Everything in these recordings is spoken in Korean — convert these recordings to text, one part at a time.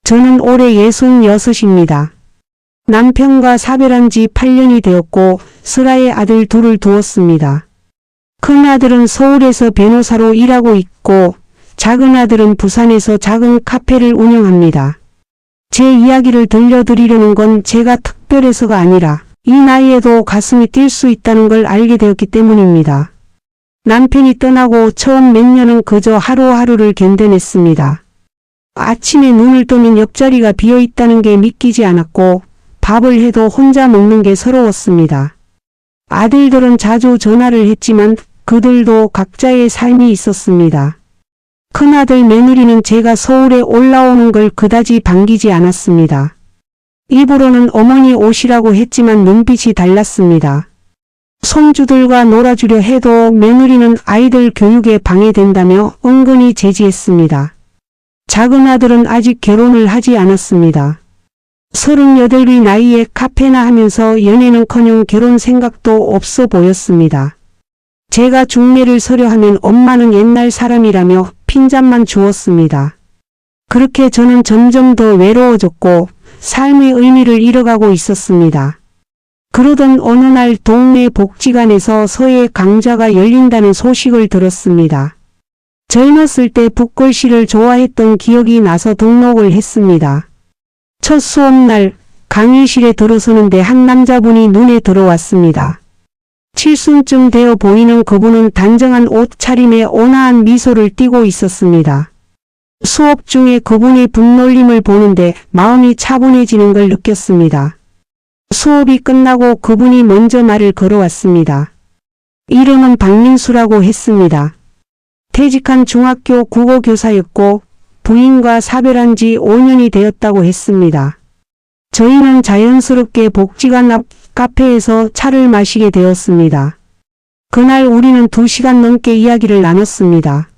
저는 올해 66입니다. 남편과 사별한 지 8년이 되었고 슬아의 아들 둘을 두었습니다. 큰아들은 서울에서 변호사로 일하고 있고 작은 아들은 부산에서 작은 카페를 운영합니다. 제 이야기를 들려드리려는 건 제가 특별해서가 아니라 이 나이에도 가슴이 뛸 수 있다는 걸 알게 되었기 때문입니다. 남편이 떠나고 처음 몇 년은 그저 하루하루를 견뎌냈습니다. 아침에 눈을 뜨면 옆자리가 비어있다는 게 믿기지 않았고 밥을 해도 혼자 먹는 게 서러웠습니다. 아들들은 자주 전화를 했지만 그들도 각자의 삶이 있었습니다. 큰아들 며느리는 제가 서울에 올라오는 걸 그다지 반기지 않았습니다. 입으로는 어머니 오시라고 했지만 눈빛이 달랐습니다. 손주들과 놀아주려 해도 며느리는 아이들 교육에 방해된다며 은근히 제지했습니다. 작은 아들은 아직 결혼을 하지 않았습니다. 38의 나이에 카페나 하면서 연애는커녕 결혼 생각도 없어 보였습니다. 제가 중매를 서려 하면 엄마는 옛날 사람이라며 핀잔만 주었습니다. 그렇게 저는 점점 더 외로워졌고 삶의 의미를 잃어가고 있었습니다. 그러던 어느 날 동네 복지관에서 서예 강좌가 열린다는 소식을 들었습니다. 젊었을 때 붓글씨를 좋아했던 기억이 나서 등록을 했습니다. 첫 수업날 강의실에 들어서는데 한 남자분이 눈에 들어왔습니다. 칠순쯤 되어 보이는 그분은 단정한 옷차림에 온화한 미소를 띠고 있었습니다. 수업 중에 그분의 분놀림을 보는데 마음이 차분해지는 걸 느꼈습니다. 수업이 끝나고 그분이 먼저 말을 걸어왔습니다. 이름은 박민수라고 했습니다. 퇴직한 중학교 국어교사였고 부인과 사별한 지 5년이 되었다고 했습니다. 저희는 자연스럽게 복지관 앞 카페에서 차를 마시게 되었습니다. 그날 우리는 2시간 넘게 이야기를 나눴습니다.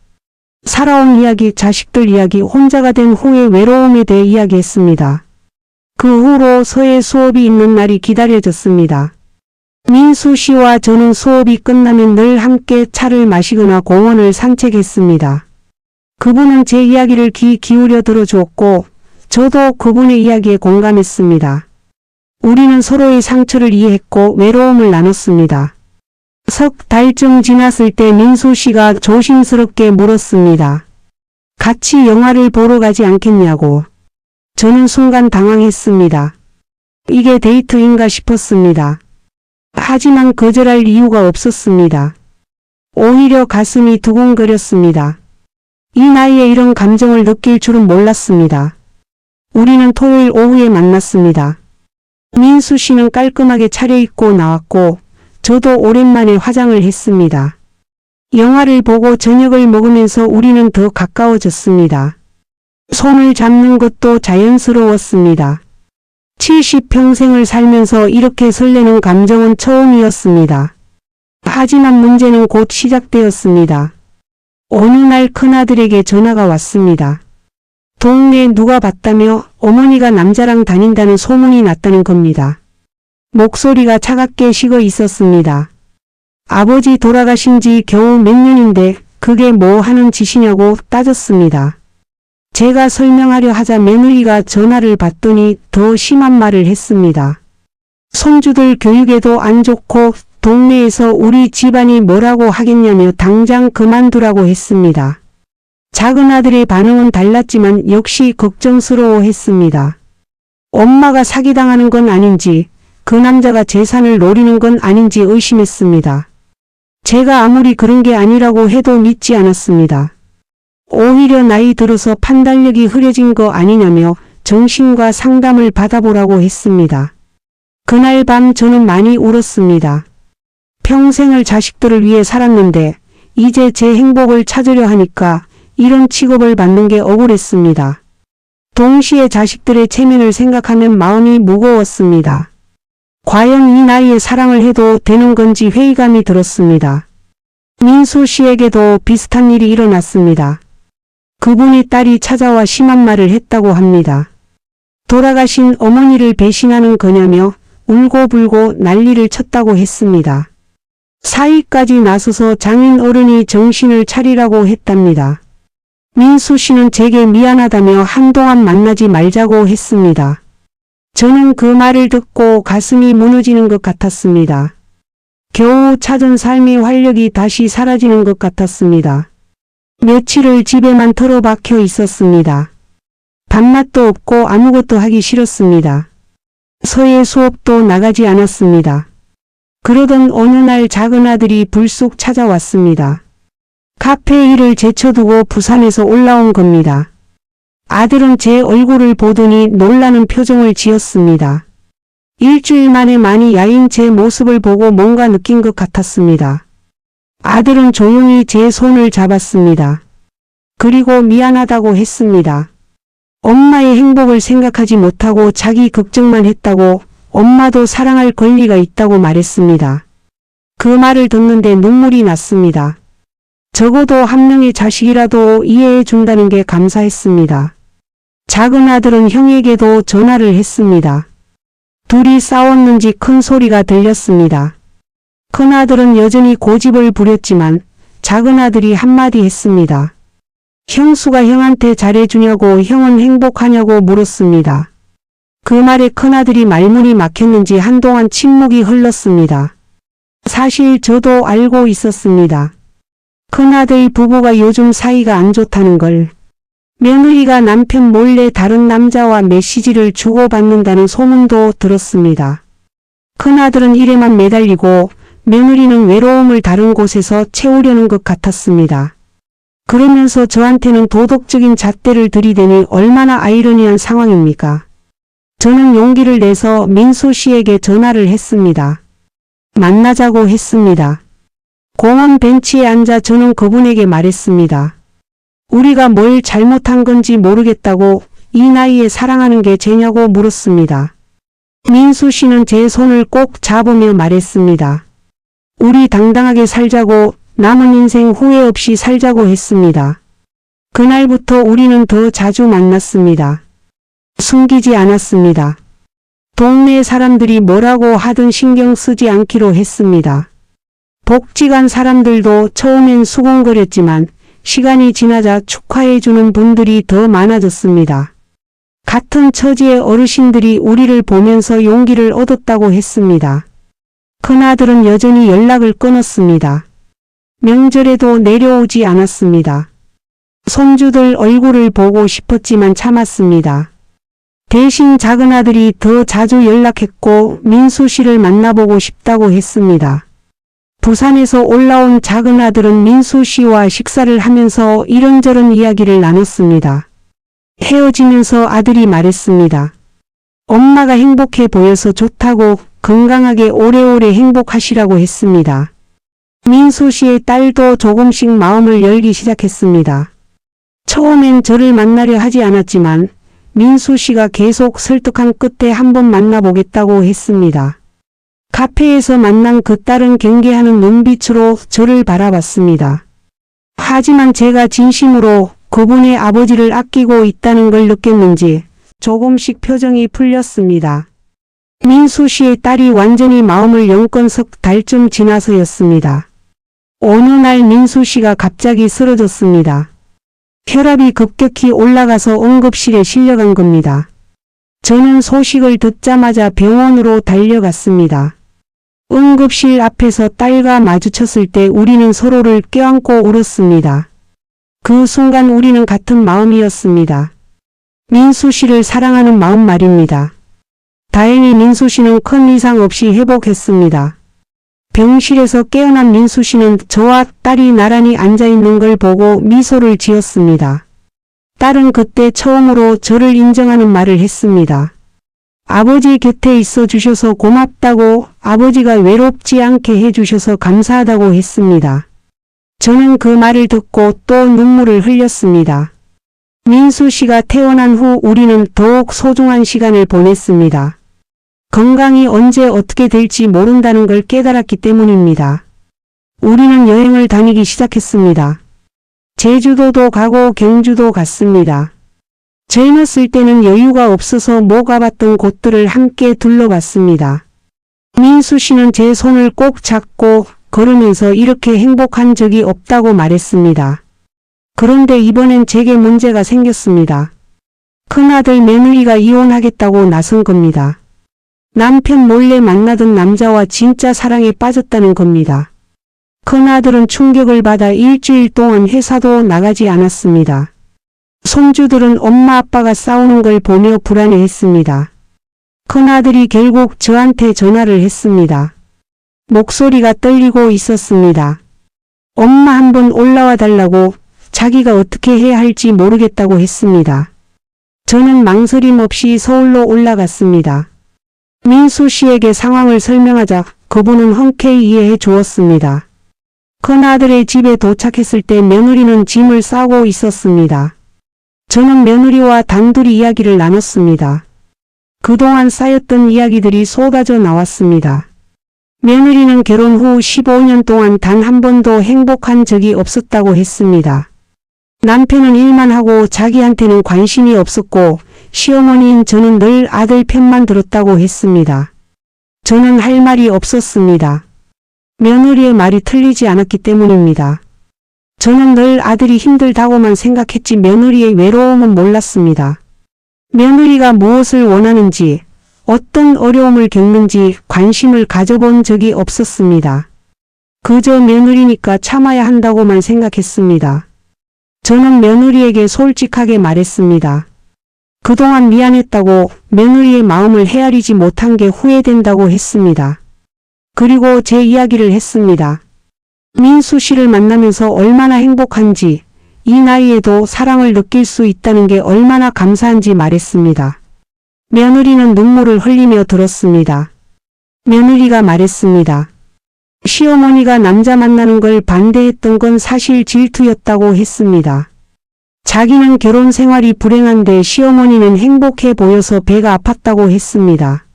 살아온 이야기, 자식들 이야기, 혼자가 된 후의 외로움에 대해 이야기했습니다. 그 후로 서예 수업이 있는 날이 기다려졌습니다. 민수 씨와 저는 수업이 끝나면 늘 함께 차를 마시거나 공원을 산책했습니다. 그분은 제 이야기를 귀 기울여 들어주었고 저도 그분의 이야기에 공감했습니다. 우리는 서로의 상처를 이해했고 외로움을 나눴습니다. 석 달쯤 지났을 때 민수 씨가 조심스럽게 물었습니다. 같이 영화를 보러 가지 않겠냐고. 저는 순간 당황했습니다. 이게 데이트인가 싶었습니다. 하지만 거절할 이유가 없었습니다. 오히려 가슴이 두근거렸습니다. 이 나이에 이런 감정을 느낄 줄은 몰랐습니다. 우리는 토요일 오후에 만났습니다. 민수 씨는 깔끔하게 차려입고 나왔고 저도 오랜만에 화장을 했습니다. 영화를 보고 저녁을 먹으면서 우리는 더 가까워졌습니다. 손을 잡는 것도 자연스러웠습니다. 70평생을 살면서 이렇게 설레는 감정은 처음이었습니다. 하지만 문제는 곧 시작되었습니다. 어느 날 큰아들에게 전화가 왔습니다. 동네에 누가 봤다며 어머니가 남자랑 다닌다는 소문이 났다는 겁니다. 목소리가 차갑게 식어 있었습니다. 아버지 돌아가신 지 겨우 몇 년인데 그게 뭐 하는 짓이냐고 따졌습니다. 제가 설명하려 하자 며느리가 전화를 받더니 더 심한 말을 했습니다. 손주들 교육에도 안 좋고 동네에서 우리 집안이 뭐라고 하겠냐며 당장 그만두라고 했습니다. 작은 아들의 반응은 달랐지만 역시 걱정스러워했습니다. 엄마가 사기당하는 건 아닌지 그 남자가 재산을 노리는 건 아닌지 의심했습니다. 제가 아무리 그런 게 아니라고 해도 믿지 않았습니다. 오히려 나이 들어서 판단력이 흐려진 거 아니냐며 정신과 상담을 받아보라고 했습니다. 그날 밤 저는 많이 울었습니다. 평생을 자식들을 위해 살았는데 이제 제 행복을 찾으려 하니까 이런 취급을 받는 게 억울했습니다. 동시에 자식들의 체면을 생각하면 마음이 무거웠습니다. 과연 이 나이에 사랑을 해도 되는 건지 회의감이 들었습니다. 민수 씨에게도 비슷한 일이 일어났습니다. 그분의 딸이 찾아와 심한 말을 했다고 합니다. 돌아가신 어머니를 배신하는 거냐며 울고불고 난리를 쳤다고 했습니다. 사위까지 나서서 장인 어른이 정신을 차리라고 했답니다. 민수 씨는 제게 미안하다며 한동안 만나지 말자고 했습니다. 저는 그 말을 듣고 가슴이 무너지는 것 같았습니다. 겨우 찾은 삶의 활력이 다시 사라지는 것 같았습니다. 며칠을 집에만 틀어박혀 있었습니다. 밥맛도 없고 아무것도 하기 싫었습니다. 서예 수업도 나가지 않았습니다. 그러던 어느 날 작은 아들이 불쑥 찾아왔습니다. 카페 일을 제쳐두고 부산에서 올라온 겁니다. 아들은 제 얼굴을 보더니 놀라는 표정을 지었습니다. 일주일 만에 많이 야인 제 모습을 보고 뭔가 느낀 것 같았습니다. 아들은 조용히 제 손을 잡았습니다. 그리고 미안하다고 했습니다. 엄마의 행복을 생각하지 못하고 자기 걱정만 했다고, 엄마도 사랑할 권리가 있다고 말했습니다. 그 말을 듣는데 눈물이 났습니다. 적어도 한 명의 자식이라도 이해해 준다는 게 감사했습니다. 작은 아들은 형에게도 전화를 했습니다. 둘이 싸웠는지 큰 소리가 들렸습니다. 큰 아들은 여전히 고집을 부렸지만 작은 아들이 한마디 했습니다. 형수가 형한테 잘해주냐고, 형은 행복하냐고 물었습니다. 그 말에 큰아들이 말문이 막혔는지 한동안 침묵이 흘렀습니다. 사실 저도 알고 있었습니다. 큰아들 부부가 요즘 사이가 안 좋다는 걸. 며느리가 남편 몰래 다른 남자와 메시지를 주고받는다는 소문도 들었습니다. 큰아들은 일에만 매달리고 며느리는 외로움을 다른 곳에서 채우려는 것 같았습니다. 그러면서 저한테는 도덕적인 잣대를 들이대니 얼마나 아이러니한 상황입니까? 저는 용기를 내서 민수 씨에게 전화를 했습니다. 만나자고 했습니다. 공원 벤치에 앉아 저는 그분에게 말했습니다. 우리가 뭘 잘못한 건지 모르겠다고, 이 나이에 사랑하는 게 죄냐고 물었습니다. 민수 씨는 제 손을 꼭 잡으며 말했습니다. 우리 당당하게 살자고, 남은 인생 후회 없이 살자고 했습니다. 그날부터 우리는 더 자주 만났습니다. 숨기지 않았습니다. 동네 사람들이 뭐라고 하든 신경 쓰지 않기로 했습니다. 복지관 사람들도 처음엔 수군거렸지만 시간이 지나자 축하해주는 분들이 더 많아졌습니다. 같은 처지의 어르신들이 우리를 보면서 용기를 얻었다고 했습니다. 큰아들은 여전히 연락을 끊었습니다. 명절에도 내려오지 않았습니다. 손주들 얼굴을 보고 싶었지만 참았습니다. 대신 작은 아들이 더 자주 연락했고 민수 씨를 만나보고 싶다고 했습니다. 부산에서 올라온 작은 아들은 민수 씨와 식사를 하면서 이런저런 이야기를 나눴습니다. 헤어지면서 아들이 말했습니다. 엄마가 행복해 보여서 좋다고, 건강하게 오래오래 행복하시라고 했습니다. 민수 씨의 딸도 조금씩 마음을 열기 시작했습니다. 처음엔 저를 만나려 하지 않았지만 민수 씨가 계속 설득한 끝에 한번 만나보겠다고 했습니다. 카페에서 만난 그 딸은 경계하는 눈빛으로 저를 바라봤습니다. 하지만 제가 진심으로 그분의 아버지를 아끼고 있다는 걸 느꼈는지 조금씩 표정이 풀렸습니다. 민수 씨의 딸이 완전히 마음을 연 건 석 달쯤 지나서였습니다. 어느 날 민수 씨가 갑자기 쓰러졌습니다. 혈압이 급격히 올라가서 응급실에 실려간 겁니다. 저는 소식을 듣자마자 병원으로 달려갔습니다. 응급실 앞에서 딸과 마주쳤을 때 우리는 서로를 껴안고 울었습니다. 그 순간 우리는 같은 마음이었습니다. 민수 씨를 사랑하는 마음 말입니다. 다행히 민수 씨는 큰 이상 없이 회복했습니다. 병실에서 깨어난 민수 씨는 저와 딸이 나란히 앉아있는 걸 보고 미소를 지었습니다. 딸은 그때 처음으로 저를 인정하는 말을 했습니다. 아버지 곁에 있어 주셔서 고맙다고, 아버지가 외롭지 않게 해주셔서 감사하다고 했습니다. 저는 그 말을 듣고 또 눈물을 흘렸습니다. 민수 씨가 태어난 후 우리는 더욱 소중한 시간을 보냈습니다. 건강이 언제 어떻게 될지 모른다는 걸 깨달았기 때문입니다. 우리는 여행을 다니기 시작했습니다. 제주도도 가고 경주도 갔습니다. 젊었을 때는 여유가 없어서 못 가봤던 곳들을 함께 둘러봤습니다. 민수 씨는 제 손을 꼭 잡고 걸으면서 이렇게 행복한 적이 없다고 말했습니다. 그런데 이번엔 제게 문제가 생겼습니다. 큰아들 며느리가 이혼하겠다고 나선 겁니다. 남편 몰래 만나던 남자와 진짜 사랑에 빠졌다는 겁니다. 큰아들은 충격을 받아 일주일 동안 회사도 나가지 않았습니다. 손주들은 엄마 아빠가 싸우는 걸 보며 불안해했습니다. 큰아들이 결국 저한테 전화를 했습니다. 목소리가 떨리고 있었습니다. 엄마 한번 올라와 달라고, 자기가 어떻게 해야 할지 모르겠다고 했습니다. 저는 망설임 없이 서울로 올라갔습니다. 민수 씨에게 상황을 설명하자 그분은 흔쾌히 이해해 주었습니다. 큰아들의 집에 도착했을 때 며느리는 짐을 싸고 있었습니다. 저는 며느리와 단둘이 이야기를 나눴습니다. 그동안 쌓였던 이야기들이 쏟아져 나왔습니다. 며느리는 결혼 후 15년 동안 단 한 번도 행복한 적이 없었다고 했습니다. 남편은 일만 하고 자기한테는 관심이 없었고 시어머니인 저는 늘 아들 편만 들었다고 했습니다. 저는 할 말이 없었습니다. 며느리의 말이 틀리지 않았기 때문입니다. 저는 늘 아들이 힘들다고만 생각했지 며느리의 외로움은 몰랐습니다. 며느리가 무엇을 원하는지, 어떤 어려움을 겪는지 관심을 가져본 적이 없었습니다. 그저 며느리니까 참아야 한다고만 생각했습니다. 저는 며느리에게 솔직하게 말했습니다. 그동안 미안했다고, 며느리의 마음을 헤아리지 못한 게 후회된다고 했습니다. 그리고 제 이야기를 했습니다. 민수 씨를 만나면서 얼마나 행복한지, 이 나이에도 사랑을 느낄 수 있다는 게 얼마나 감사한지 말했습니다. 며느리는 눈물을 흘리며 들었습니다. 며느리가 말했습니다. 시어머니가 남자 만나는 걸 반대했던 건 사실 질투였다고 했습니다. 자기는 결혼 생활이 불행한데 시어머니는 행복해 보여서 배가 아팠다고 했습니다.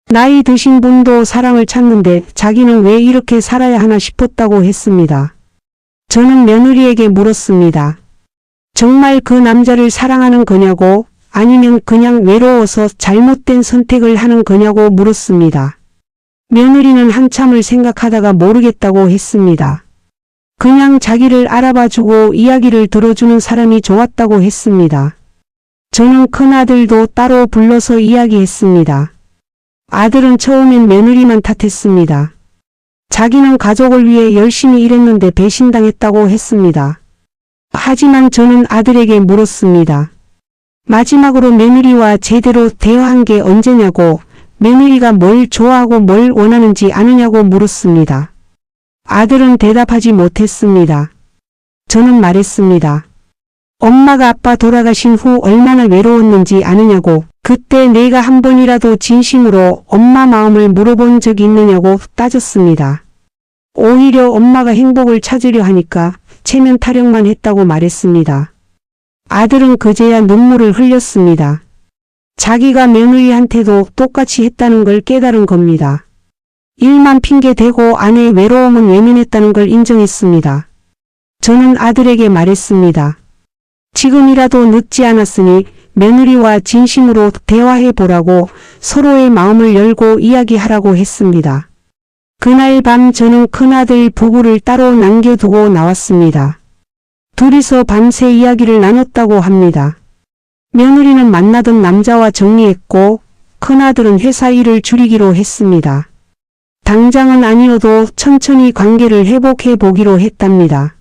나이 드신 분도 사랑을 찾는데 자기는 왜 이렇게 살아야 하나 싶었다고 했습니다. 저는 며느리에게 물었습니다. 정말 그 남자를 사랑하는 거냐고, 아니면 그냥 외로워서 잘못된 선택을 하는 거냐고 물었습니다. 며느리는 한참을 생각하다가 모르겠다고 했습니다. 그냥 자기를 알아봐주고 이야기를 들어주는 사람이 좋았다고 했습니다. 저는 큰아들도 따로 불러서 이야기했습니다. 아들은 처음엔 며느리만 탓했습니다. 자기는 가족을 위해 열심히 일했는데 배신당했다고 했습니다. 하지만 저는 아들에게 물었습니다. 마지막으로 며느리와 제대로 대화한 게 언제냐고, 며느리가 뭘 좋아하고 뭘 원하는지 아느냐고 물었습니다. 아들은 대답하지 못했습니다. 저는 말했습니다. 엄마가 아빠 돌아가신 후 얼마나 외로웠는지 아느냐고, 그때 내가 한 번이라도 진심으로 엄마 마음을 물어본 적이 있느냐고 따졌습니다. 오히려 엄마가 행복을 찾으려 하니까 체면 타령만 했다고 말했습니다. 아들은 그제야 눈물을 흘렸습니다. 자기가 며느리한테도 똑같이 했다는 걸 깨달은 겁니다. 일만 핑계대고 아내의 외로움은 외면했다는 걸 인정했습니다. 저는 아들에게 말했습니다. 지금이라도 늦지 않았으니 며느리와 진심으로 대화해보라고, 서로의 마음을 열고 이야기하라고 했습니다. 그날 밤 저는 큰아들 부부를 따로 남겨두고 나왔습니다. 둘이서 밤새 이야기를 나눴다고 합니다. 며느리는 만나던 남자와 정리했고 큰아들은 회사 일을 줄이기로 했습니다. 당장은 아니어도 천천히 관계를 회복해 보기로 했답니다.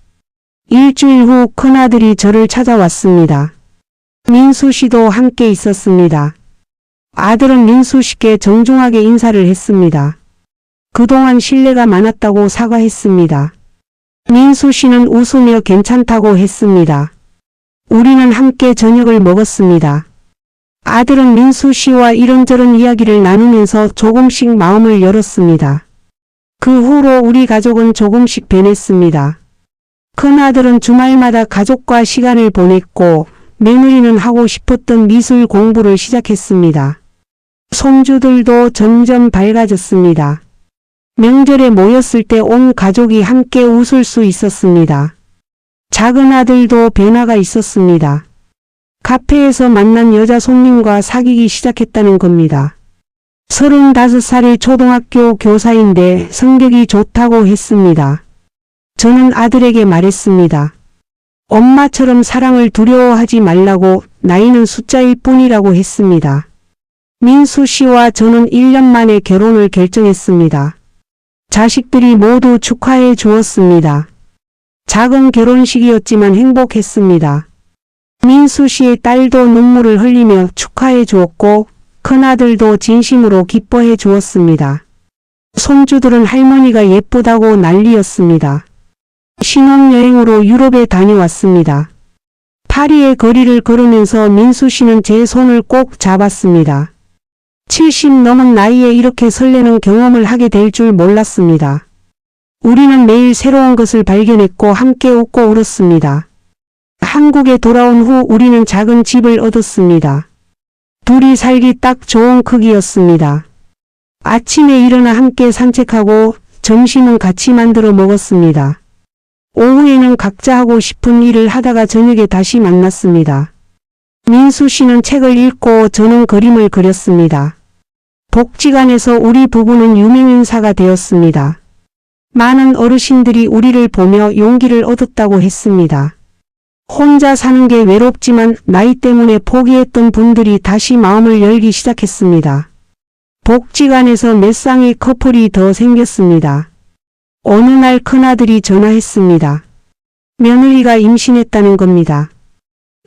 일주일 후 큰아들이 저를 찾아왔습니다. 민수 씨도 함께 있었습니다. 아들은 민수 씨께 정중하게 인사를 했습니다. 그동안 신뢰가 많았다고 사과했습니다. 민수 씨는 웃으며 괜찮다고 했습니다. 우리는 함께 저녁을 먹었습니다. 아들은 민수 씨와 이런저런 이야기를 나누면서 조금씩 마음을 열었습니다. 그 후로 우리 가족은 조금씩 변했습니다. 큰아들은 주말마다 가족과 시간을 보냈고 며느리는 하고 싶었던 미술 공부를 시작했습니다. 손주들도 점점 밝아졌습니다. 명절에 모였을 때 온 가족이 함께 웃을 수 있었습니다. 작은 아들도 변화가 있었습니다. 카페에서 만난 여자 손님과 사귀기 시작했다는 겁니다. 35살의 초등학교 교사인데 성격이 좋다고 했습니다. 저는 아들에게 말했습니다. 엄마처럼 사랑을 두려워하지 말라고 나이는 숫자일 뿐이라고 했습니다. 민수 씨와 저는 1년 만에 결혼을 결정했습니다. 자식들이 모두 축하해 주었습니다. 작은 결혼식이었지만 행복했습니다. 민수 씨의 딸도 눈물을 흘리며 축하해 주었고 큰아들도 진심으로 기뻐해 주었습니다. 손주들은 할머니가 예쁘다고 난리였습니다. 신혼여행으로 유럽에 다녀왔습니다. 파리의 거리를 걸으면서 민수 씨는 제 손을 꼭 잡았습니다. 70 넘은 나이에 이렇게 설레는 경험을 하게 될 줄 몰랐습니다. 우리는 매일 새로운 것을 발견했고 함께 웃고 울었습니다. 한국에 돌아온 후 우리는 작은 집을 얻었습니다. 둘이 살기 딱 좋은 크기였습니다. 아침에 일어나 함께 산책하고 점심은 같이 만들어 먹었습니다. 오후에는 각자 하고 싶은 일을 하다가 저녁에 다시 만났습니다. 민수 씨는 책을 읽고 저는 그림을 그렸습니다. 복지관에서 우리 부부는 유명인사가 되었습니다. 많은 어르신들이 우리를 보며 용기를 얻었다고 했습니다. 혼자 사는 게 외롭지만 나이 때문에 포기했던 분들이 다시 마음을 열기 시작했습니다. 복지관에서 몇 쌍의 커플이 더 생겼습니다. 어느 날 큰아들이 전화했습니다. 며느리가 임신했다는 겁니다.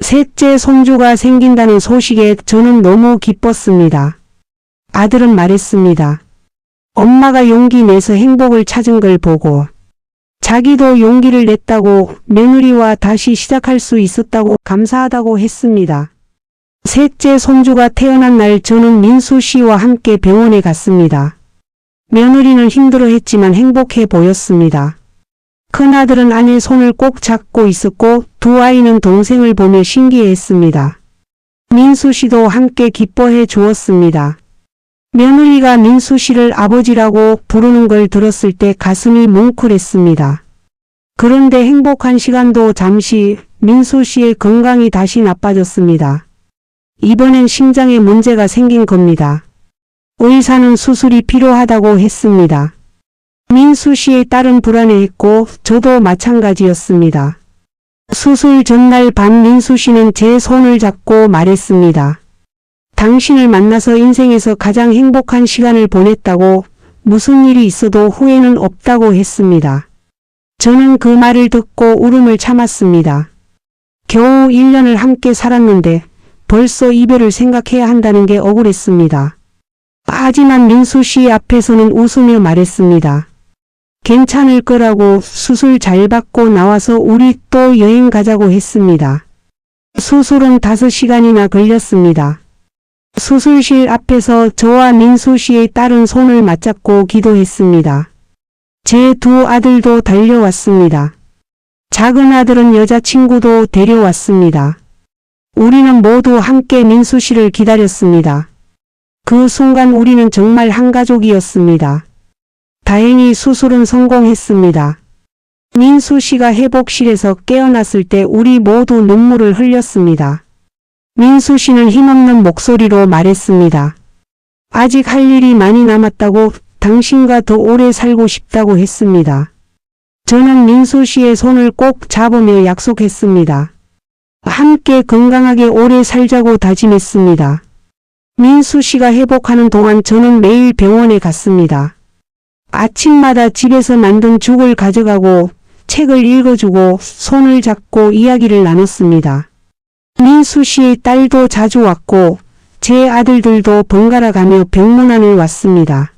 셋째 손주가 생긴다는 소식에 저는 너무 기뻤습니다. 아들은 말했습니다. 엄마가 용기 내서 행복을 찾은 걸 보고 자기도 용기를 냈다고 며느리와 다시 시작할 수 있었다고 감사하다고 했습니다. 셋째 손주가 태어난 날 저는 민수 씨와 함께 병원에 갔습니다. 며느리는 힘들어했지만 행복해 보였습니다. 큰아들은 아내 손을 꼭 잡고 있었고 두 아이는 동생을 보며 신기해했습니다. 민수 씨도 함께 기뻐해 주었습니다. 며느리가 민수 씨를 아버지라고 부르는 걸 들었을 때 가슴이 뭉클했습니다. 그런데 행복한 시간도 잠시 민수 씨의 건강이 다시 나빠졌습니다. 이번엔 심장에 문제가 생긴 겁니다. 의사는 수술이 필요하다고 했습니다. 민수 씨의 딸은 불안해했고 저도 마찬가지였습니다. 수술 전날 밤 민수 씨는 제 손을 잡고 말했습니다. 당신을 만나서 인생에서 가장 행복한 시간을 보냈다고 무슨 일이 있어도 후회는 없다고 했습니다. 저는 그 말을 듣고 울음을 참았습니다. 겨우 1년을 함께 살았는데 벌써 이별을 생각해야 한다는 게 억울했습니다. 하지만 민수 씨 앞에서는 웃으며 말했습니다. 괜찮을 거라고 수술 잘 받고 나와서 우리 또 여행 가자고 했습니다. 수술은 5시간이나 걸렸습니다. 수술실 앞에서 저와 민수 씨의 딸은 손을 맞잡고 기도했습니다. 제 두 아들도 달려왔습니다. 작은 아들은 여자친구도 데려왔습니다. 우리는 모두 함께 민수 씨를 기다렸습니다. 그 순간 우리는 정말 한 가족이었습니다. 다행히 수술은 성공했습니다. 민수 씨가 회복실에서 깨어났을 때 우리 모두 눈물을 흘렸습니다. 민수 씨는 힘없는 목소리로 말했습니다. 아직 할 일이 많이 남았다고 당신과 더 오래 살고 싶다고 했습니다. 저는 민수 씨의 손을 꼭 잡으며 약속했습니다. 함께 건강하게 오래 살자고 다짐했습니다. 민수 씨가 회복하는 동안 저는 매일 병원에 갔습니다. 아침마다 집에서 만든 죽을 가져가고 책을 읽어주고 손을 잡고 이야기를 나눴습니다. 민수 씨의 딸도 자주 왔고 제 아들들도 번갈아 가며 병문안을 왔습니다.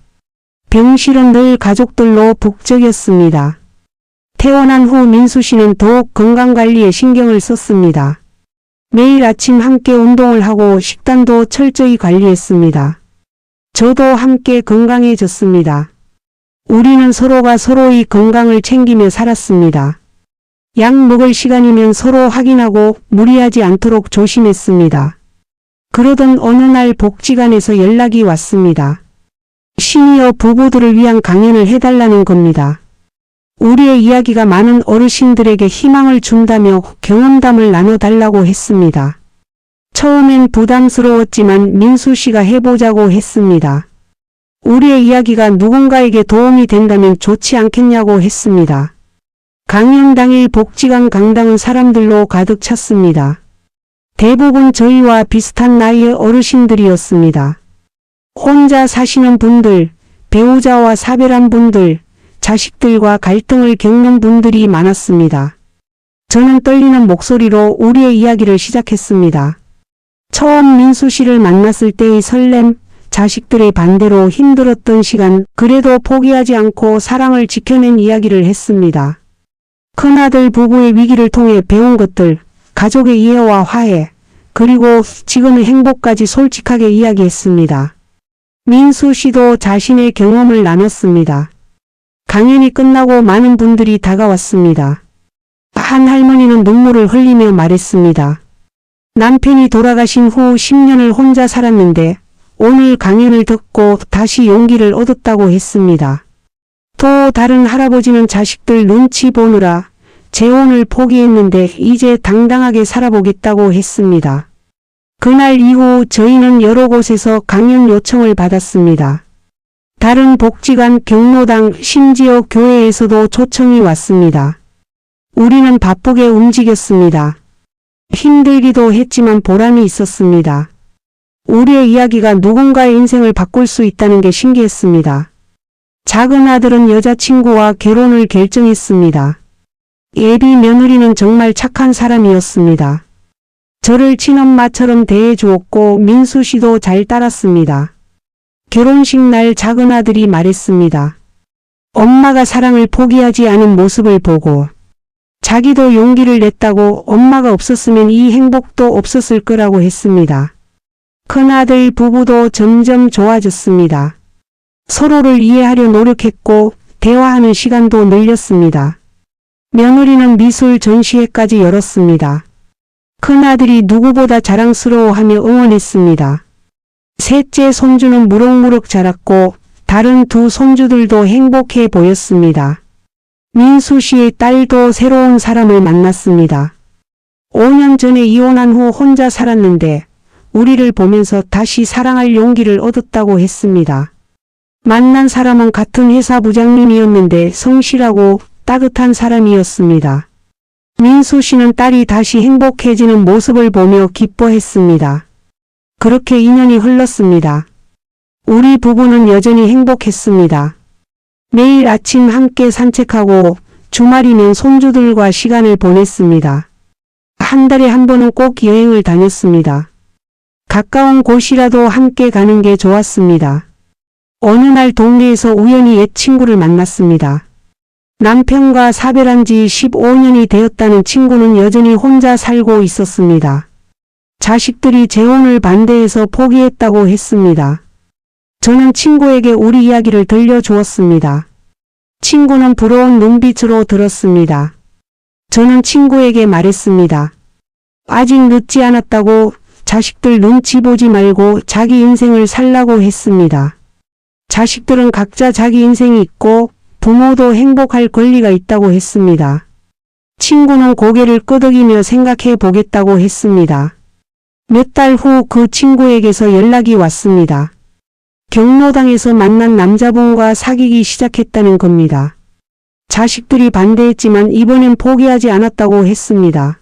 병실은 늘 가족들로 북적였습니다. 태어난 후 민수 씨는 더욱 건강관리에 신경을 썼습니다. 매일 아침 함께 운동을 하고 식단도 철저히 관리했습니다. 저도 함께 건강해졌습니다. 우리는 서로가 서로의 건강을 챙기며 살았습니다. 약 먹을 시간이면 서로 확인하고 무리하지 않도록 조심했습니다. 그러던 어느 날 복지관에서 연락이 왔습니다. 시니어 부부들을 위한 강연을 해달라는 겁니다. 우리의 이야기가 많은 어르신들에게 희망을 준다며 경험담을 나눠달라고 했습니다. 처음엔 부담스러웠지만 민수 씨가 해보자고 했습니다. 우리의 이야기가 누군가에게 도움이 된다면 좋지 않겠냐고 했습니다. 강연 당일 복지관 강당은 사람들로 가득 찼습니다. 대부분 저희와 비슷한 나이의 어르신들이었습니다. 혼자 사시는 분들, 배우자와 사별한 분들, 자식들과 갈등을 겪는 분들이 많았습니다. 저는 떨리는 목소리로 우리의 이야기를 시작했습니다. 처음 민수 씨를 만났을 때의 설렘, 자식들의 반대로 힘들었던 시간, 그래도 포기하지 않고 사랑을 지켜낸 이야기를 했습니다. 큰아들 부부의 위기를 통해 배운 것들, 가족의 이해와 화해, 그리고 지금의 행복까지 솔직하게 이야기했습니다. 민수 씨도 자신의 경험을 나눴습니다. 강연이 끝나고 많은 분들이 다가왔습니다. 한 할머니는 눈물을 흘리며 말했습니다. 남편이 돌아가신 후 10년을 혼자 살았는데 오늘 강연을 듣고 다시 용기를 얻었다고 했습니다. 또 다른 할아버지는 자식들 눈치 보느라 재혼을 포기했는데 이제 당당하게 살아보겠다고 했습니다. 그날 이후 저희는 여러 곳에서 강연 요청을 받았습니다. 다른 복지관, 경로당, 심지어 교회에서도 초청이 왔습니다. 우리는 바쁘게 움직였습니다. 힘들기도 했지만 보람이 있었습니다. 우리의 이야기가 누군가의 인생을 바꿀 수 있다는 게 신기했습니다. 작은 아들은 여자친구와 결혼을 결정했습니다. 예비 며느리는 정말 착한 사람이었습니다. 저를 친엄마처럼 대해주었고 민수 씨도 잘 따랐습니다. 결혼식 날 작은 아들이 말했습니다. 엄마가 사랑을 포기하지 않은 모습을 보고 자기도 용기를 냈다고 엄마가 없었으면 이 행복도 없었을 거라고 했습니다. 큰아들 부부도 점점 좋아졌습니다. 서로를 이해하려 노력했고 대화하는 시간도 늘렸습니다. 며느리는 미술 전시회까지 열었습니다. 큰아들이 누구보다 자랑스러워하며 응원했습니다. 셋째 손주는 무럭무럭 자랐고 다른 두 손주들도 행복해 보였습니다. 민수 씨의 딸도 새로운 사람을 만났습니다. 5년 전에 이혼한 후 혼자 살았는데 우리를 보면서 다시 사랑할 용기를 얻었다고 했습니다. 만난 사람은 같은 회사 부장님이었는데 성실하고 따뜻한 사람이었습니다. 민수 씨는 딸이 다시 행복해지는 모습을 보며 기뻐했습니다. 그렇게 2년이 흘렀습니다. 우리 부부는 여전히 행복했습니다. 매일 아침 함께 산책하고 주말이면 손주들과 시간을 보냈습니다. 한 달에 한 번은 꼭 여행을 다녔습니다. 가까운 곳이라도 함께 가는 게 좋았습니다. 어느 날 동네에서 우연히 옛 친구를 만났습니다. 남편과 사별한 지 15년이 되었다는 친구는 여전히 혼자 살고 있었습니다. 자식들이 재혼을 반대해서 포기했다고 했습니다. 저는 친구에게 우리 이야기를 들려주었습니다. 친구는 부러운 눈빛으로 들었습니다. 저는 친구에게 말했습니다. 아직 늦지 않았다고, 자식들 눈치 보지 말고 자기 인생을 살라고 했습니다. 자식들은 각자 자기 인생이 있고 부모도 행복할 권리가 있다고 했습니다. 친구는 고개를 끄덕이며 생각해 보겠다고 했습니다. 몇 달 후 그 친구에게서 연락이 왔습니다. 경로당에서 만난 남자분과 사귀기 시작했다는 겁니다. 자식들이 반대했지만 이번엔 포기하지 않았다고 했습니다.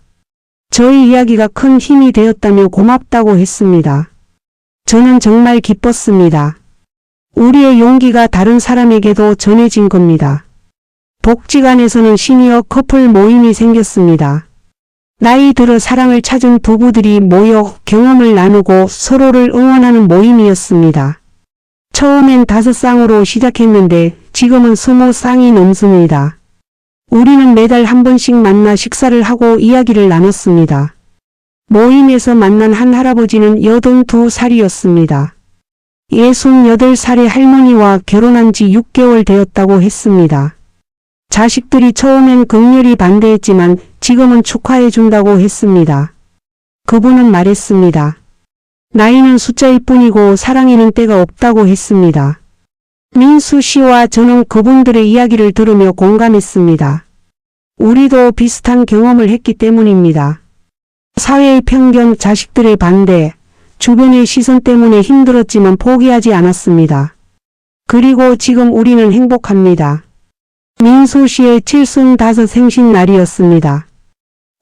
저희 이야기가 큰 힘이 되었다며 고맙다고 했습니다. 저는 정말 기뻤습니다. 우리의 용기가 다른 사람에게도 전해진 겁니다. 복지관에서는 시니어 커플 모임이 생겼습니다. 나이 들어 사랑을 찾은 부부들이 모여 경험을 나누고 서로를 응원하는 모임이었습니다. 처음엔 5쌍으로 시작했는데 지금은 20쌍이 넘습니다. 우리는 매달 한 번씩 만나 식사를 하고 이야기를 나눴습니다. 모임에서 만난 한 할아버지는 82살이었습니다. 68살의 할머니와 결혼한 지 6개월 되었다고 했습니다. 자식들이 처음엔 극렬히 반대했지만 지금은 축하해 준다고 했습니다. 그분은 말했습니다. 나이는 숫자일 뿐이고 사랑에는 때가 없다고 했습니다. 민수 씨와 저는 그분들의 이야기를 들으며 공감했습니다. 우리도 비슷한 경험을 했기 때문입니다. 사회의 편견, 자식들의 반대, 주변의 시선 때문에 힘들었지만 포기하지 않았습니다. 그리고 지금 우리는 행복합니다. 민수 씨의 75 생신날이었습니다.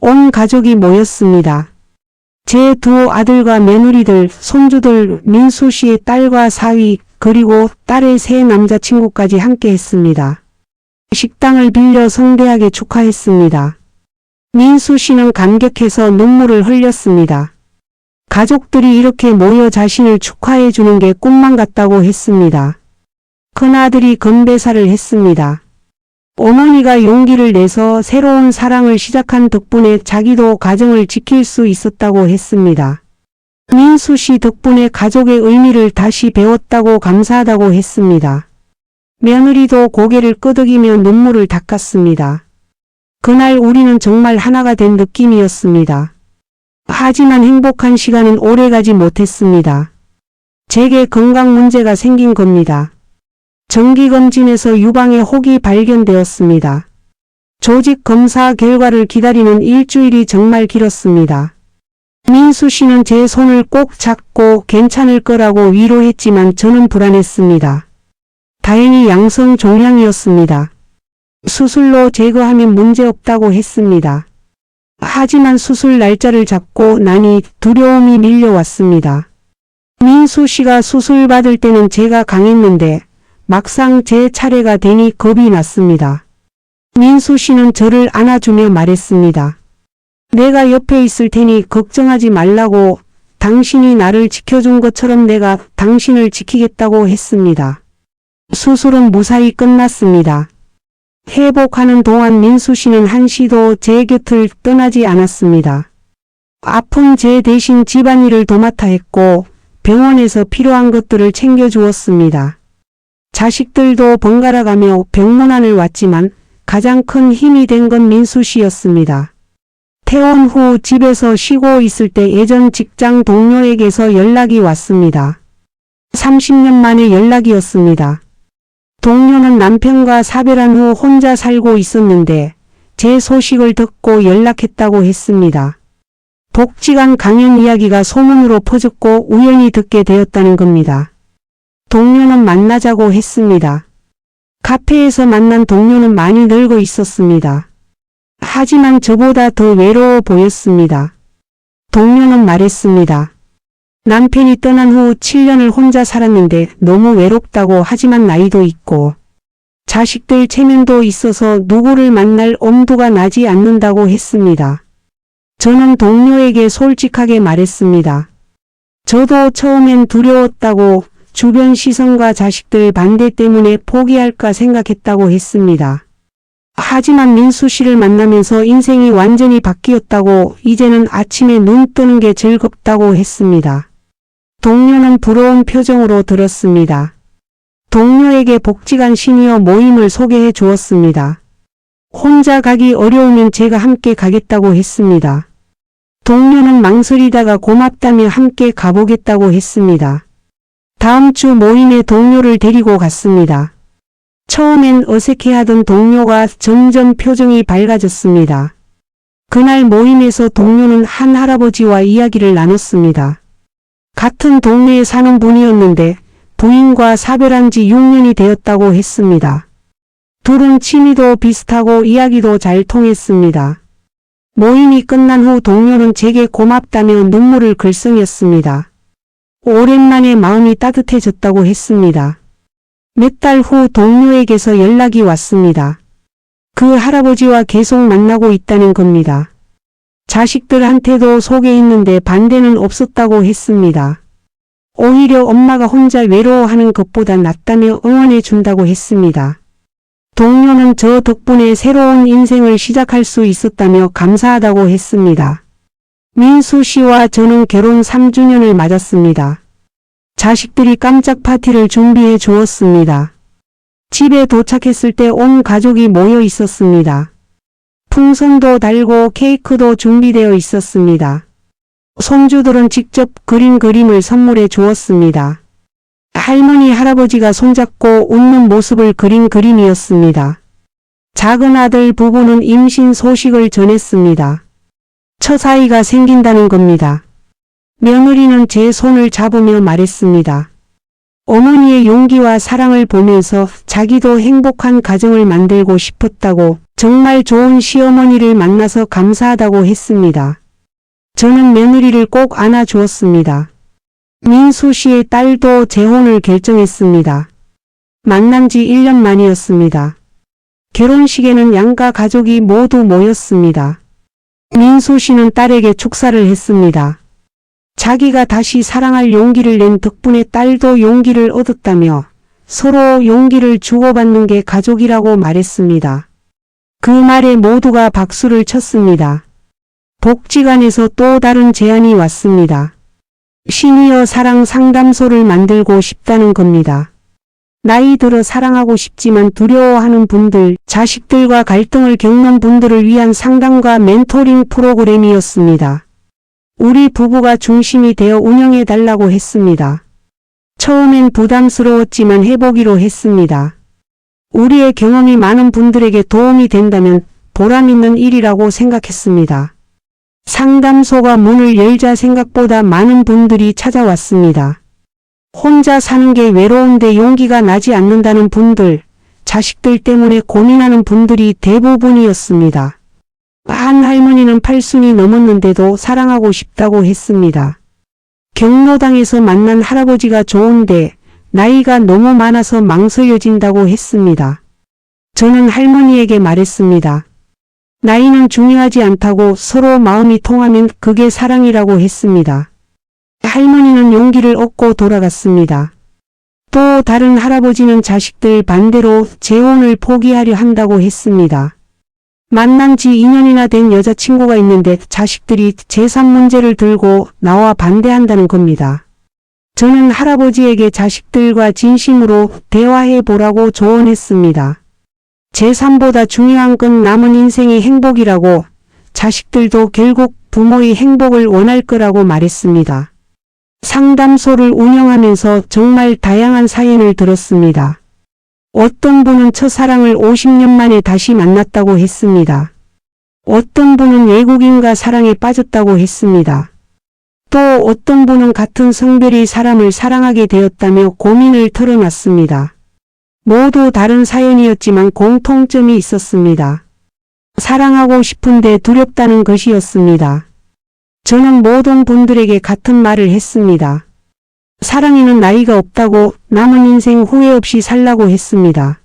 온 가족이 모였습니다. 제 두 아들과 며느리들, 손주들, 민수 씨의 딸과 사위, 그리고 딸의 세 남자친구까지 함께 했습니다. 식당을 빌려 성대하게 축하했습니다. 민수 씨는 감격해서 눈물을 흘렸습니다. 가족들이 이렇게 모여 자신을 축하해 주는 게 꿈만 같다고 했습니다. 큰아들이 건배사를 했습니다. 어머니가 용기를 내서 새로운 사랑을 시작한 덕분에 자기도 가정을 지킬 수 있었다고 했습니다. 민수 씨 덕분에 가족의 의미를 다시 배웠다고 감사하다고 했습니다. 며느리도 고개를 끄덕이며 눈물을 닦았습니다. 그날 우리는 정말 하나가 된 느낌이었습니다. 하지만 행복한 시간은 오래가지 못했습니다. 제게 건강 문제가 생긴 겁니다. 정기검진에서 유방의 혹이 발견되었습니다. 조직 검사 결과를 기다리는 일주일이 정말 길었습니다. 민수 씨는 제 손을 꼭 잡고 괜찮을 거라고 위로했지만 저는 불안했습니다. 다행히 양성 종양이었습니다. 수술로 제거하면 문제없다고 했습니다. 하지만 수술 날짜를 잡고 나니 두려움이 밀려왔습니다. 민수 씨가 수술 받을 때는 제가 강했는데 막상 제 차례가 되니 겁이 났습니다. 민수 씨는 저를 안아주며 말했습니다. 내가 옆에 있을 테니 걱정하지 말라고, 당신이 나를 지켜준 것처럼 내가 당신을 지키겠다고 했습니다. 수술은 무사히 끝났습니다. 회복하는 동안 민수 씨는 한시도 제 곁을 떠나지 않았습니다. 아픈 제 대신 집안일을 도맡아 했고 병원에서 필요한 것들을 챙겨주었습니다. 자식들도 번갈아가며 병문안을 왔지만 가장 큰 힘이 된 건 민수 씨였습니다. 퇴원 후 집에서 쉬고 있을 때 예전 직장 동료에게서 연락이 왔습니다. 30년 만에 연락이었습니다. 동료는 남편과 사별한 후 혼자 살고 있었는데 제 소식을 듣고 연락했다고 했습니다. 복지관 강연 이야기가 소문으로 퍼졌고 우연히 듣게 되었다는 겁니다. 동료는 만나자고 했습니다. 카페에서 만난 동료는 많이 늙어 있었습니다. 하지만 저보다 더 외로워 보였습니다. 동료는 말했습니다. 남편이 떠난 후 7년을 혼자 살았는데 너무 외롭다고, 하지만 나이도 있고 자식들 체면도 있어서 누구를 만날 엄두가 나지 않는다고 했습니다. 저는 동료에게 솔직하게 말했습니다. 저도 처음엔 두려웠다고, 주변 시선과 자식들 반대 때문에 포기할까 생각했다고 했습니다. 하지만 민수 씨를 만나면서 인생이 완전히 바뀌었다고, 이제는 아침에 눈 뜨는 게 즐겁다고 했습니다. 동료는 부러운 표정으로 들었습니다. 동료에게 복지관 시니어 모임을 소개해 주었습니다. 혼자 가기 어려우면 제가 함께 가겠다고 했습니다. 동료는 망설이다가 고맙다며 함께 가보겠다고 했습니다. 다음 주 모임에 동료를 데리고 갔습니다. 처음엔 어색해하던 동료가 점점 표정이 밝아졌습니다. 그날 모임에서 동료는 한 할아버지와 이야기를 나눴습니다. 같은 동네에 사는 분이었는데 부인과 사별한 지 6년이 되었다고 했습니다. 둘은 취미도 비슷하고 이야기도 잘 통했습니다. 모임이 끝난 후 동료는 제게 고맙다며 눈물을 글썽였습니다. 오랜만에 마음이 따뜻해졌다고 했습니다. 몇 달 후 동료에게서 연락이 왔습니다. 그 할아버지와 계속 만나고 있다는 겁니다. 자식들한테도 소개했는데 반대는 없었다고 했습니다. 오히려 엄마가 혼자 외로워하는 것보다 낫다며 응원해 준다고 했습니다. 동료는 저 덕분에 새로운 인생을 시작할 수 있었다며 감사하다고 했습니다. 민수 씨와 저는 결혼 3주년을 맞았습니다. 자식들이 깜짝 파티를 준비해 주었습니다. 집에 도착했을 때 온 가족이 모여 있었습니다. 풍선도 달고 케이크도 준비되어 있었습니다. 손주들은 직접 그린 그림을 선물해 주었습니다. 할머니, 할아버지가 손잡고 웃는 모습을 그린 그림이었습니다. 작은 아들 부부는 임신 소식을 전했습니다. 처사이가 생긴다는 겁니다. 며느리는 제 손을 잡으며 말했습니다. 어머니의 용기와 사랑을 보면서 자기도 행복한 가정을 만들고 싶었다고, 정말 좋은 시어머니를 만나서 감사하다고 했습니다. 저는 며느리를 꼭 안아주었습니다. 민수 씨의 딸도 재혼을 결정했습니다. 만난 지 1년 만이었습니다. 결혼식에는 양가 가족이 모두 모였습니다. 민수 씨는 딸에게 축사를 했습니다. 자기가 다시 사랑할 용기를 낸 덕분에 딸도 용기를 얻었다며 서로 용기를 주고받는 게 가족이라고 말했습니다. 그 말에 모두가 박수를 쳤습니다. 복지관에서 또 다른 제안이 왔습니다. 시니어 사랑 상담소를 만들고 싶다는 겁니다. 나이 들어 사랑하고 싶지만 두려워하는 분들, 자식들과 갈등을 겪는 분들을 위한 상담과 멘토링 프로그램이었습니다. 우리 부부가 중심이 되어 운영해달라고 했습니다. 처음엔 부담스러웠지만 해보기로 했습니다. 우리의 경험이 많은 분들에게 도움이 된다면 보람있는 일이라고 생각했습니다. 상담소가 문을 열자 생각보다 많은 분들이 찾아왔습니다. 혼자 사는 게 외로운데 용기가 나지 않는다는 분들, 자식들 때문에 고민하는 분들이 대부분이었습니다. 한 할머니는 80이 넘었는데도 사랑하고 싶다고 했습니다. 경로당에서 만난 할아버지가 좋은데 나이가 너무 많아서 망설여진다고 했습니다. 저는 할머니에게 말했습니다. 나이는 중요하지 않다고, 서로 마음이 통하면 그게 사랑이라고 했습니다. 할머니는 용기를 얻고 돌아갔습니다. 또 다른 할아버지는 자식들 반대로 재혼을 포기하려 한다고 했습니다. 만난 지 2년이나 된 여자친구가 있는데 자식들이 재산 문제를 들고 나와 반대한다는 겁니다. 저는 할아버지에게 자식들과 진심으로 대화해 보라고 조언했습니다. 재산보다 중요한 건 남은 인생의 행복이라고, 자식들도 결국 부모의 행복을 원할 거라고 말했습니다. 상담소를 운영하면서 정말 다양한 사연을 들었습니다. 어떤 분은 첫사랑을 50년 만에 다시 만났다고 했습니다. 어떤 분은 외국인과 사랑에 빠졌다고 했습니다. 또 어떤 분은 같은 성별의 사람을 사랑하게 되었다며 고민을 털어놨습니다. 모두 다른 사연이었지만 공통점이 있었습니다. 사랑하고 싶은데 두렵다는 것이었습니다. 저는 모든 분들에게 같은 말을 했습니다. 사랑에는 나이가 없다고, 남은 인생 후회 없이 살라고 했습니다.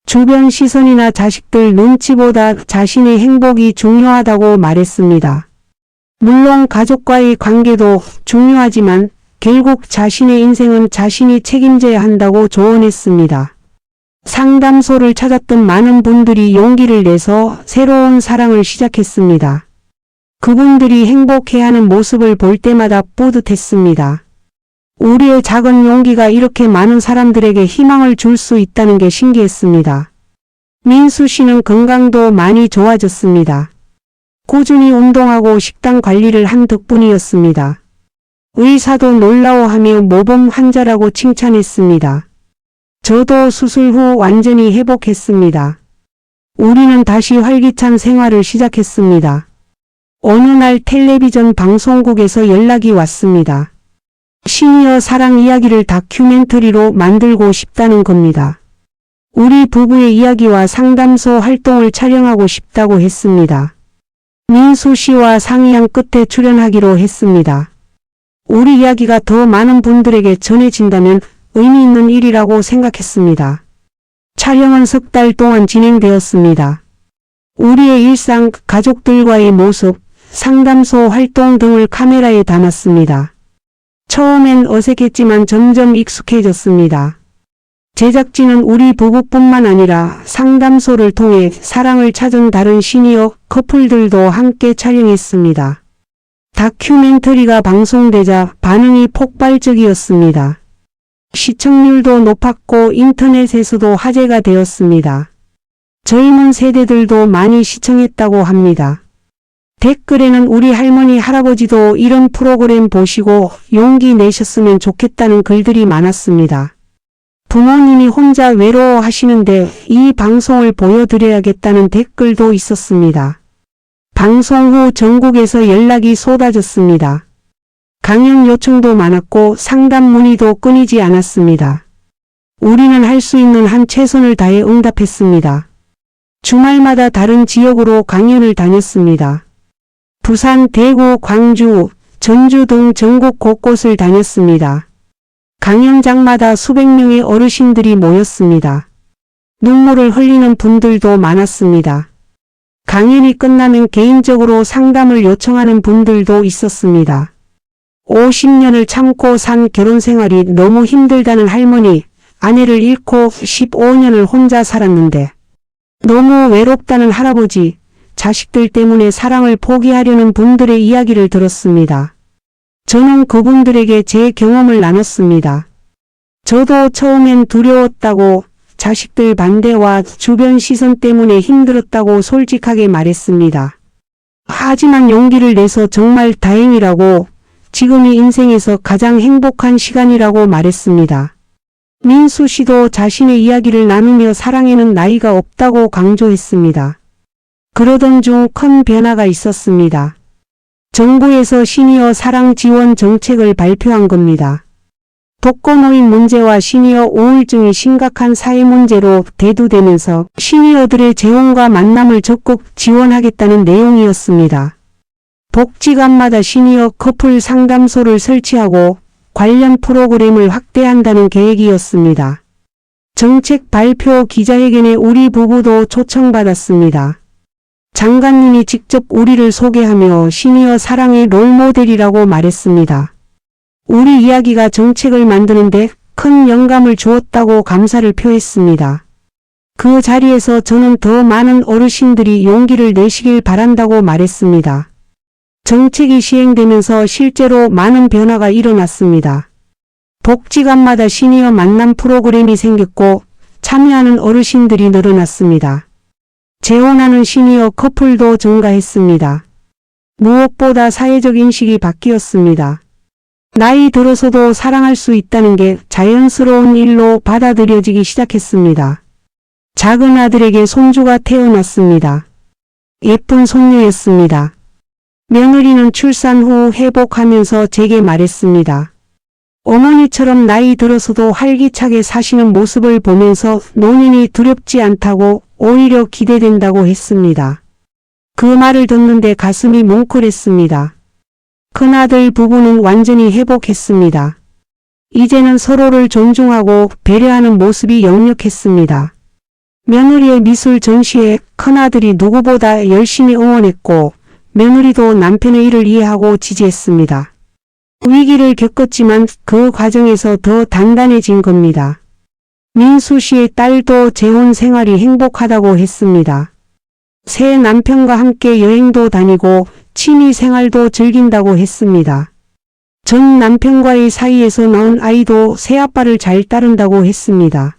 주변 시선이나 자식들 눈치보다 자신의 행복이 중요하다고 말했습니다. 물론 가족과의 관계도 중요하지만 결국 자신의 인생은 자신이 책임져야 한다고 조언했습니다. 상담소를 찾았던 많은 분들이 용기를 내서 새로운 사랑을 시작했습니다. 그분들이 행복해하는 모습을 볼 때마다 뿌듯했습니다. 우리의 작은 용기가 이렇게 많은 사람들에게 희망을 줄 수 있다는 게 신기했습니다. 민수 씨는 건강도 많이 좋아졌습니다. 꾸준히 운동하고 식단 관리를 한 덕분이었습니다. 의사도 놀라워하며 모범 환자라고 칭찬했습니다. 저도 수술 후 완전히 회복했습니다. 우리는 다시 활기찬 생활을 시작했습니다. 어느 날 텔레비전 방송국에서 연락이 왔습니다. 시니어 사랑 이야기를 다큐멘터리로 만들고 싶다는 겁니다. 우리 부부의 이야기와 상담소 활동을 촬영하고 싶다고 했습니다. 민수 씨와 상의한 끝에 출연하기로 했습니다. 우리 이야기가 더 많은 분들에게 전해진다면 의미 있는 일이라고 생각했습니다. 촬영은 3달 동안 진행되었습니다. 우리의 일상, 가족들과의 모습, 상담소 활동 등을 카메라에 담았습니다. 처음엔 어색했지만 점점 익숙해졌습니다. 제작진은 우리 부부뿐만 아니라 상담소를 통해 사랑을 찾은 다른 시니어 커플들도 함께 촬영했습니다. 다큐멘터리가 방송되자 반응이 폭발적이었습니다. 시청률도 높았고 인터넷에서도 화제가 되었습니다. 젊은 세대들도 많이 시청했다고 합니다. 댓글에는 우리 할머니 할아버지도 이런 프로그램 보시고 용기 내셨으면 좋겠다는 글들이 많았습니다. 부모님이 혼자 외로워하시는데 이 방송을 보여드려야겠다는 댓글도 있었습니다. 방송 후 전국에서 연락이 쏟아졌습니다. 강연 요청도 많았고 상담 문의도 끊이지 않았습니다. 우리는 할 수 있는 한 최선을 다해 응답했습니다. 주말마다 다른 지역으로 강연을 다녔습니다. 부산, 대구, 광주, 전주 등 전국 곳곳을 다녔습니다. 강연장마다 수백 명의 어르신들이 모였습니다. 눈물을 흘리는 분들도 많았습니다. 강연이 끝나면 개인적으로 상담을 요청하는 분들도 있었습니다. 50년을 참고 산 결혼 생활이 너무 힘들다는 할머니, 아내를 잃고 15년을 혼자 살았는데 너무 외롭다는 할아버지, 자식들 때문에 사랑을 포기하려는 분들의 이야기를 들었습니다. 저는 그분들에게 제 경험을 나눴습니다. 저도 처음엔 두려웠다고, 자식들 반대와 주변 시선 때문에 힘들었다고 솔직하게 말했습니다. 하지만 용기를 내서 정말 다행이라고, 지금이 인생에서 가장 행복한 시간이라고 말했습니다. 민수 씨도 자신의 이야기를 나누며 사랑에는 나이가 없다고 강조했습니다. 그러던 중 큰 변화가 있었습니다. 정부에서 시니어 사랑 지원 정책을 발표한 겁니다. 독거노인 문제와 시니어 우울증이 심각한 사회 문제로 대두되면서 시니어들의 재혼과 만남을 적극 지원하겠다는 내용이었습니다. 복지관마다 시니어 커플 상담소를 설치하고 관련 프로그램을 확대한다는 계획이었습니다. 정책 발표 기자회견에 우리 부부도 초청받았습니다. 장관님이 직접 우리를 소개하며 시니어 사랑의 롤모델이라고 말했습니다. 우리 이야기가 정책을 만드는데 큰 영감을 주었다고 감사를 표했습니다. 그 자리에서 저는 더 많은 어르신들이 용기를 내시길 바란다고 말했습니다. 정책이 시행되면서 실제로 많은 변화가 일어났습니다. 복지관마다 시니어 만남 프로그램이 생겼고 참여하는 어르신들이 늘어났습니다. 재혼하는 시니어 커플도 증가했습니다. 무엇보다 사회적 인식이 바뀌었습니다. 나이 들어서도 사랑할 수 있다는 게 자연스러운 일로 받아들여지기 시작했습니다. 작은 아들에게 손주가 태어났습니다. 예쁜 손녀였습니다. 며느리는 출산 후 회복하면서 제게 말했습니다. 어머니처럼 나이 들어서도 활기차게 사시는 모습을 보면서 노년이 두렵지 않다고 오히려 기대된다고 했습니다. 그 말을 듣는데 가슴이 뭉클했습니다. 큰아들 부부는 완전히 회복했습니다. 이제는 서로를 존중하고 배려하는 모습이 역력했습니다. 며느리의 미술 전시회 큰아들이 누구보다 열심히 응원했고 며느리도 남편의 일을 이해하고 지지했습니다. 위기를 겪었지만 그 과정에서 더 단단해진 겁니다. 민수 씨의 딸도 재혼 생활이 행복하다고 했습니다. 새 남편과 함께 여행도 다니고 취미 생활도 즐긴다고 했습니다. 전 남편과의 사이에서 낳은 아이도 새아빠를 잘 따른다고 했습니다.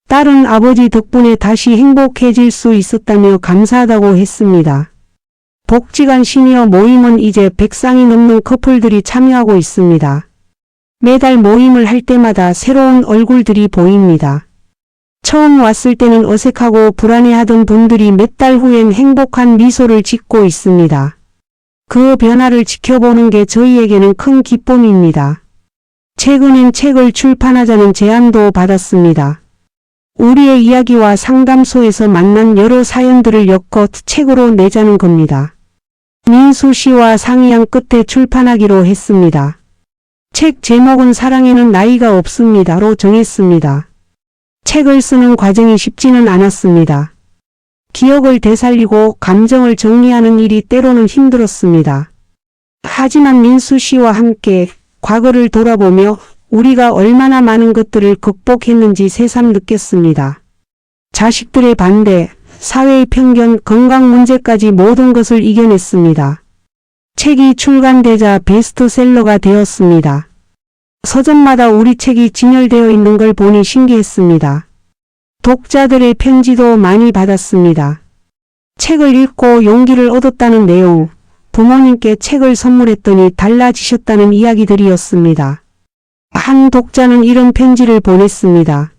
딸은 아버지 덕분에 다시 행복해질 수 있었다며 감사하다고 했습니다. 복지관 시니어 모임은 이제 100쌍이 넘는 커플들이 참여하고 있습니다. 매달 모임을 할 때마다 새로운 얼굴들이 보입니다. 처음 왔을 때는 어색하고 불안해하던 분들이 몇 달 후엔 행복한 미소를 짓고 있습니다. 그 변화를 지켜보는 게 저희에게는 큰 기쁨입니다. 최근엔 책을 출판하자는 제안도 받았습니다. 우리의 이야기와 상담소에서 만난 여러 사연들을 엮어 책으로 내자는 겁니다. 민수 씨와 상의한 끝에 출판하기로 했습니다. 책 제목은 사랑에는 나이가 없습니다로 정했습니다. 책을 쓰는 과정이 쉽지는 않았습니다. 기억을 되살리고 감정을 정리하는 일이 때로는 힘들었습니다. 하지만 민수 씨와 함께 과거를 돌아보며 우리가 얼마나 많은 것들을 극복했는지 새삼 느꼈습니다. 자식들의 반대, 사회의 편견, 건강 문제까지 모든 것을 이겨냈습니다. 책이 출간되자 베스트셀러가 되었습니다. 서점마다 우리 책이 진열되어 있는 걸 보니 신기했습니다. 독자들의 편지도 많이 받았습니다. 책을 읽고 용기를 얻었다는 내용, 부모님께 책을 선물했더니 달라지셨다는 이야기들이었습니다. 한 독자는 이런 편지를 보냈습니다.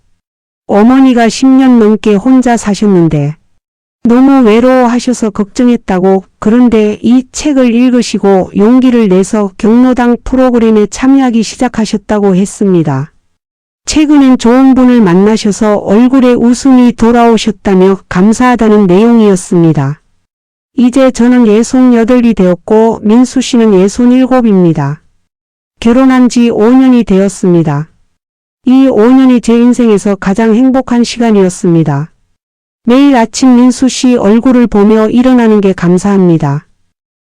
어머니가 10년 넘게 혼자 사셨는데 너무 외로워하셔서 걱정했다고. 그런데 이 책을 읽으시고 용기를 내서 경로당 프로그램에 참여하기 시작하셨다고 했습니다. 최근엔 좋은 분을 만나셔서 얼굴에 웃음이 돌아오셨다며 감사하다는 내용이었습니다. 이제 저는 68이 되었고 민수 씨는 67입니다. 결혼한 지 5년이 되었습니다. 이 5년이 제 인생에서 가장 행복한 시간이었습니다. 매일 아침 민수 씨 얼굴을 보며 일어나는 게 감사합니다.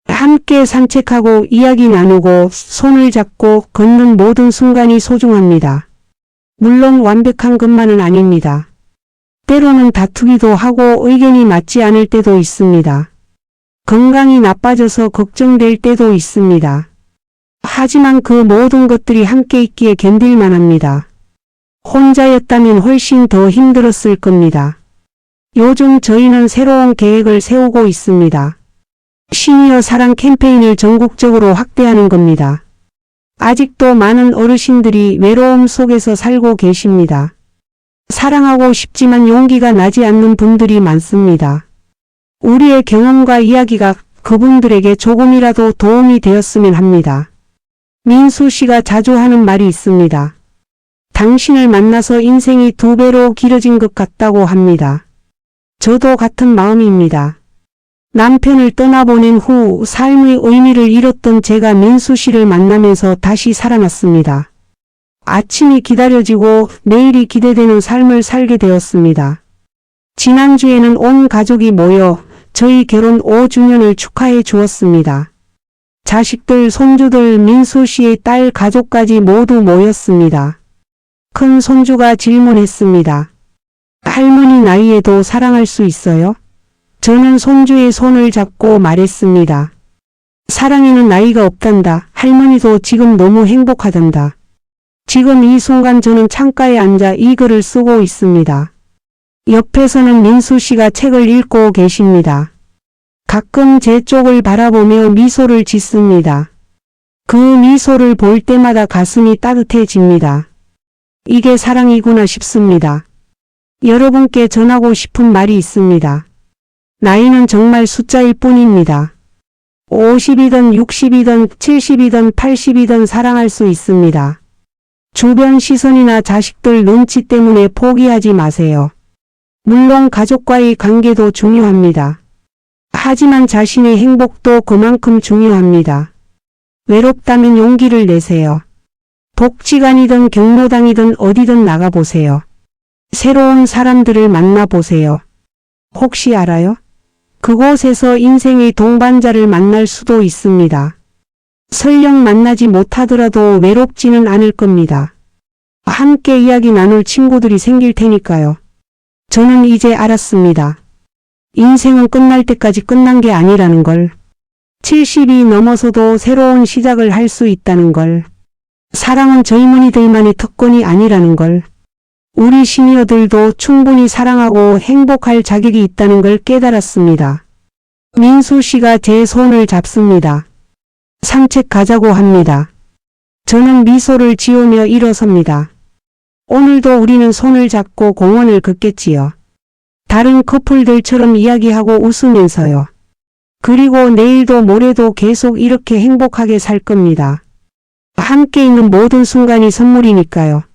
함께 산책하고 이야기 나누고 손을 잡고 걷는 모든 순간이 소중합니다. 물론 완벽한 것만은 아닙니다. 때로는 다투기도 하고 의견이 맞지 않을 때도 있습니다. 건강이 나빠져서 걱정될 때도 있습니다. 하지만 그 모든 것들이 함께 있기에 견딜만 합니다. 혼자였다면 훨씬 더 힘들었을 겁니다. 요즘 저희는 새로운 계획을 세우고 있습니다. 시니어 사랑 캠페인을 전국적으로 확대하는 겁니다. 아직도 많은 어르신들이 외로움 속에서 살고 계십니다. 사랑하고 싶지만 용기가 나지 않는 분들이 많습니다. 우리의 경험과 이야기가 그분들에게 조금이라도 도움이 되었으면 합니다. 민수 씨가 자주 하는 말이 있습니다. 당신을 만나서 인생이 2배로 길어진 것 같다고 합니다. 저도 같은 마음입니다. 남편을 떠나보낸 후 삶의 의미를 잃었던 제가 민수 씨를 만나면서 다시 살아났습니다. 아침이 기다려지고 내일이 기대되는 삶을 살게 되었습니다. 지난주에는 온 가족이 모여 저희 결혼 5주년을 축하해 주었습니다. 자식들, 손주들, 민수 씨의 딸 가족까지 모두 모였습니다. 큰 손주가 질문했습니다. 할머니 나이에도 사랑할 수 있어요? 저는 손주의 손을 잡고 말했습니다. 사랑에는 나이가 없단다. 할머니도 지금 너무 행복하단다. 지금 이 순간 저는 창가에 앉아 이 글을 쓰고 있습니다. 옆에서는 민수 씨가 책을 읽고 계십니다. 가끔 제 쪽을 바라보며 미소를 짓습니다. 그 미소를 볼 때마다 가슴이 따뜻해집니다. 이게 사랑이구나 싶습니다. 여러분께 전하고 싶은 말이 있습니다. 나이는 정말 숫자일 뿐입니다. 50이든 60이든 70이든 80이든 사랑할 수 있습니다. 주변 시선이나 자식들 눈치 때문에 포기하지 마세요. 물론 가족과의 관계도 중요합니다. 하지만 자신의 행복도 그만큼 중요합니다. 외롭다면 용기를 내세요. 복지관이든 경로당이든 어디든 나가보세요. 새로운 사람들을 만나보세요. 혹시 알아요? 그곳에서 인생의 동반자를 만날 수도 있습니다. 설령 만나지 못하더라도 외롭지는 않을 겁니다. 함께 이야기 나눌 친구들이 생길 테니까요. 저는 이제 알았습니다. 인생은 끝날 때까지 끝난 게 아니라는 걸. 70이 넘어서도 새로운 시작을 할 수 있다는 걸. 사랑은 젊은이들만의 특권이 아니라는 걸. 우리 시니어들도 충분히 사랑하고 행복할 자격이 있다는 걸 깨달았습니다. 민수 씨가 제 손을 잡습니다. 산책 가자고 합니다. 저는 미소를 지으며 일어섭니다. 오늘도 우리는 손을 잡고 공원을 걷겠지요. 다른 커플들처럼 이야기하고 웃으면서요. 그리고 내일도 모레도 계속 이렇게 행복하게 살 겁니다. 함께 있는 모든 순간이 선물이니까요.